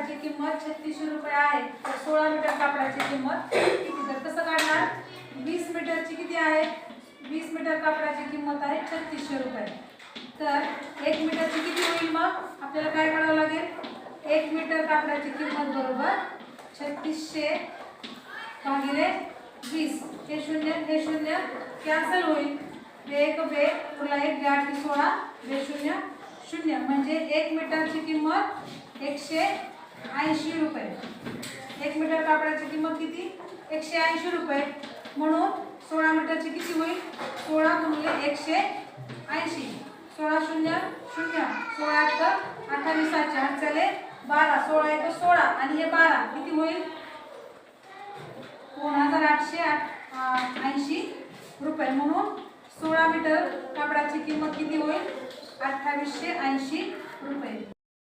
कापडाची किंमत 3600 रुपये आहे, तर 16 मीटर कापडाची किंमत किती? तर कसं काढणार? 20 मीटरची किती आहे? 20 मीटर कापडाची किंमत आहे 3600 रुपये. तर 1 मीटरची किती होईल? मग आपल्याला काय करावं लागेल? 1 मीटर कापडाची किंमत बरोबर 3600 भागिले 20. हे शून्य कॅन्सल होईल. एक बे पुन्हा 1 8 16 बे शून्य शून्य, म्हणजे 1 मीटरची किंमत 180 रुपये. 1 मीटर कापडाची किंमत किती? 180 रुपये. म्हणून 16 मीटरची किती होईल? 16 गुणिले 180. 16 शून्य शून्य, 16 28 8 चले 12, 16 1 16 आणि हे 12 किती होईल? 2880 रुपये. म्हणून 16 मीटर कापडाची किंमत किती होईल? 2880 रुपये.